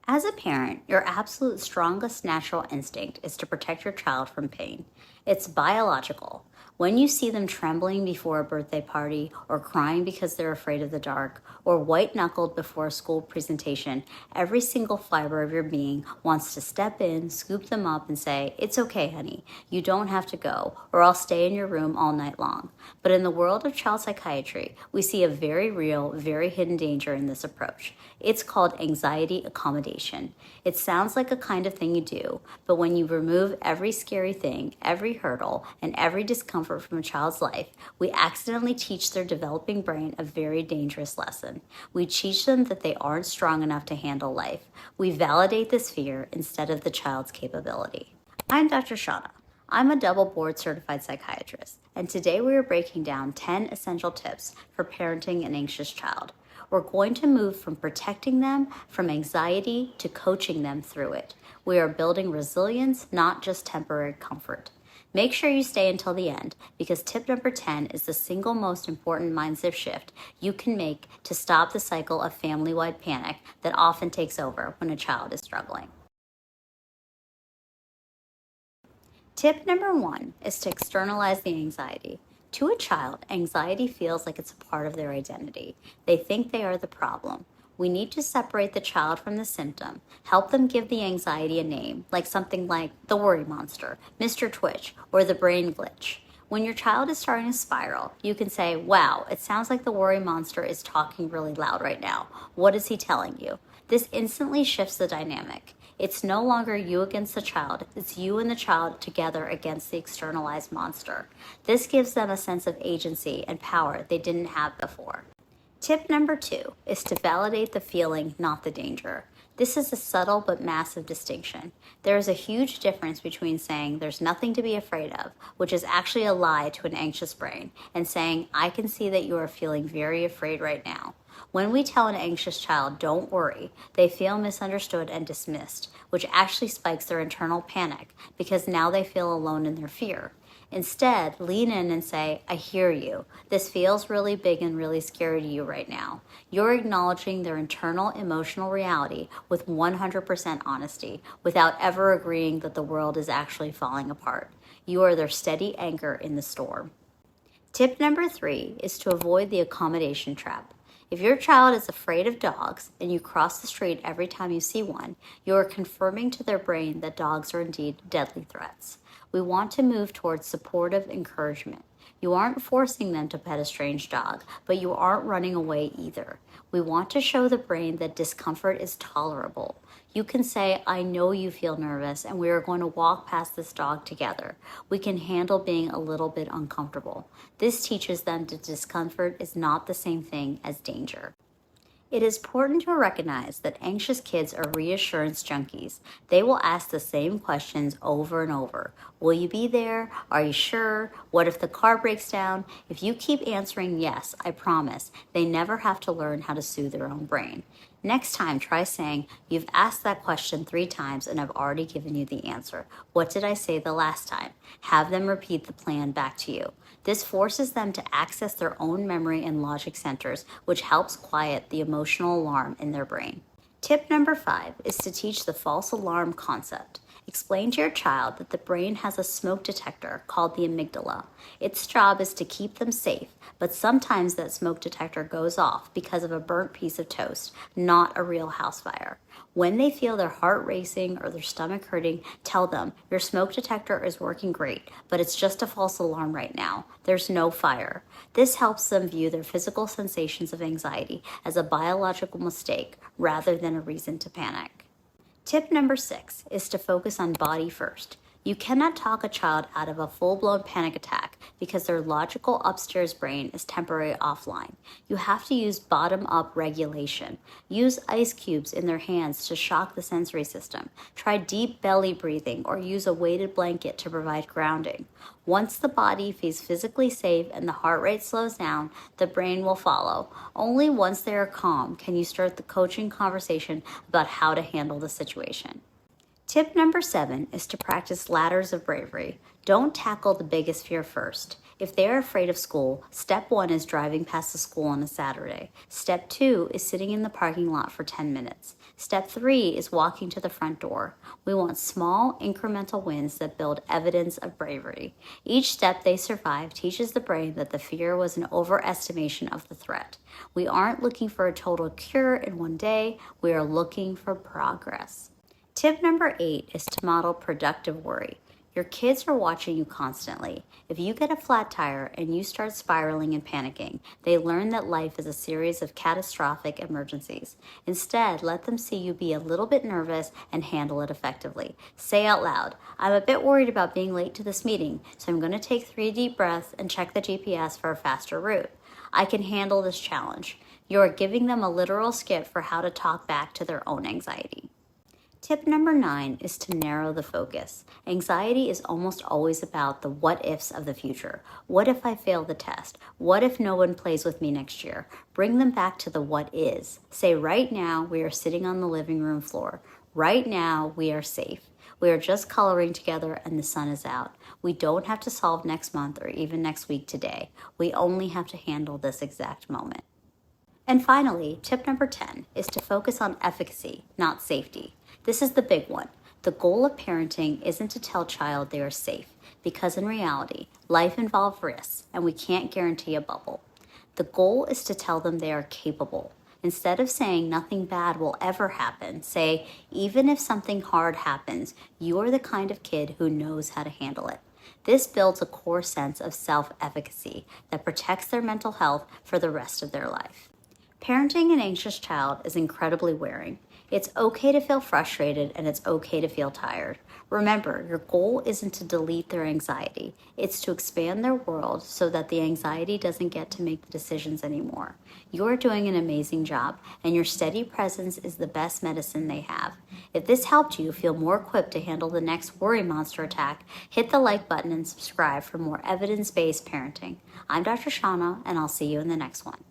As a parent, your absolute strongest natural instinct is to protect your child from pain. It's biological. When you see them trembling before a birthday party, or crying because they're afraid of the dark, or white knuckled before a school presentation, every single fiber of your being wants to step in, scoop them up, and say, "It's okay, honey. You don't have to go, or I'll stay in your room all night long." But in the world of child psychiatry, we see a very real, very hidden danger in this approach. It's called anxiety accommodation. It sounds like a kind of thing you do, but when you remove every scary thing, every hurdle, and every discomfort from a child's life, we accidentally teach their developing brain a very dangerous lesson. We teach them that they aren't strong enough to handle life. We validate this fear instead of the child's capability. I'm Dr. Shauna. I'm a double board certified psychiatrist, and today we are breaking down 10 essential tips for parenting an anxious child. We're going to move from protecting them from anxiety to coaching them through it. We are building resilience, not just temporary comfort. Make sure you stay until the end, because tip number 10 is the single most important mindset shift you can make to stop the cycle of family-wide panic that often takes over when a child is struggling. Tip number 1 is to externalize the anxiety. To a child, anxiety feels like it's a part of their identity. They think they are the problem. We need to separate the child from the symptom, help them give the anxiety a name, like something like the worry monster, Mr. Twitch, or the brain glitch. When your child is starting to spiral, you can say, "Wow, it sounds like the worry monster is talking really loud right now. What is he telling you?" This instantly shifts the dynamic. It's no longer you against the child, it's you and the child together against the externalized monster. This gives them a sense of agency and power they didn't have before. Tip number 2 is to validate the feeling, not the danger. This is a subtle but massive distinction. There is a huge difference between saying there's nothing to be afraid of, which is actually a lie to an anxious brain, and saying, "I can see that you are feeling very afraid right now." When we tell an anxious child, "Don't worry," they feel misunderstood and dismissed, which actually spikes their internal panic because now they feel alone in their fear. Instead, lean in and say, "I hear you. This feels really big and really scary to you right now." You're acknowledging their internal emotional reality with 100% honesty, without ever agreeing that the world is actually falling apart. You are their steady anchor in the storm. Tip number 3 is to avoid the accommodation trap. If your child is afraid of dogs and you cross the street every time you see one, you are confirming to their brain that dogs are indeed deadly threats. We want to move towards supportive encouragement. You aren't forcing them to pet a strange dog, but you aren't running away either. We want to show the brain that discomfort is tolerable. You can say, "I know you feel nervous, and we are going to walk past this dog together. We can handle being a little bit uncomfortable." This teaches them that discomfort is not the same thing as danger. It is important to recognize that anxious kids are reassurance junkies. They will ask the same questions over and over. Will you be there? Are you sure? What if the car breaks down? If you keep answering yes, I promise, they never have to learn how to soothe their own brain. Next time, try saying, "You've asked that question 3 times and I've already given you the answer. What did I say the last time?" Have them repeat the plan back to you. This forces them to access their own memory and logic centers, which helps quiet the emotional alarm in their brain. Tip number 5 is to teach the false alarm concept. Explain to your child that the brain has a smoke detector called the amygdala. Its job is to keep them safe, but sometimes that smoke detector goes off because of a burnt piece of toast, not a real house fire. When they feel their heart racing or their stomach hurting, tell them, "Your smoke detector is working great, but it's just a false alarm right now. There's no fire." This helps them view their physical sensations of anxiety as a biological mistake rather than a reason to panic. Tip number 6 is to focus on body first. You cannot talk a child out of a full-blown panic attack because their logical upstairs brain is temporarily offline. You have to use bottom-up regulation. Use ice cubes in their hands to shock the sensory system. Try deep belly breathing or use a weighted blanket to provide grounding. Once the body feels physically safe and the heart rate slows down, the brain will follow. Only once they are calm can you start the coaching conversation about how to handle the situation. Tip number 7 is to practice ladders of bravery. Don't tackle the biggest fear first. If they're afraid of school, step 1 is driving past the school on a Saturday. Step 2 is sitting in the parking lot for 10 minutes. Step 3 is walking to the front door. We want small, incremental wins that build evidence of bravery. Each step they survive teaches the brain that the fear was an overestimation of the threat. We aren't looking for a total cure in one day, we are looking for progress. Tip number 8 is to model productive worry. Your kids are watching you constantly. If you get a flat tire and you start spiraling and panicking, they learn that life is a series of catastrophic emergencies. Instead, let them see you be a little bit nervous and handle it effectively. Say out loud, I'm a bit worried about being late to this meeting, so I'm going to take 3 deep breaths and check the GPS for a faster route. I can handle this challenge. You're giving them a literal skit for how to talk back to their own anxiety. Tip number 9 is to narrow the focus. Anxiety is almost always about the what ifs of the future. What if I fail the test? What if no one plays with me next year? Bring them back to the what is. Say, right now we are sitting on the living room floor. Right now we are safe. We are just coloring together and the sun is out. We don't have to solve next month or even next week today. We only have to handle this exact moment. And finally, tip number 10 is to focus on efficacy, not safety. This is the big one. The goal of parenting isn't to tell a child they are safe, because in reality, life involves risks and we can't guarantee a bubble. The goal is to tell them they are capable. Instead of saying nothing bad will ever happen, say, even if something hard happens, you are the kind of kid who knows how to handle it. This builds a core sense of self-efficacy that protects their mental health for the rest of their life. Parenting an anxious child is incredibly wearing. It's okay to feel frustrated and it's okay to feel tired. Remember, your goal isn't to delete their anxiety. It's to expand their world so that the anxiety doesn't get to make the decisions anymore. You're doing an amazing job, and your steady presence is the best medicine they have. If this helped you feel more equipped to handle the next worry monster attack, hit the like button and subscribe for more evidence-based parenting. I'm Dr. Shauna, and I'll see you in the next one.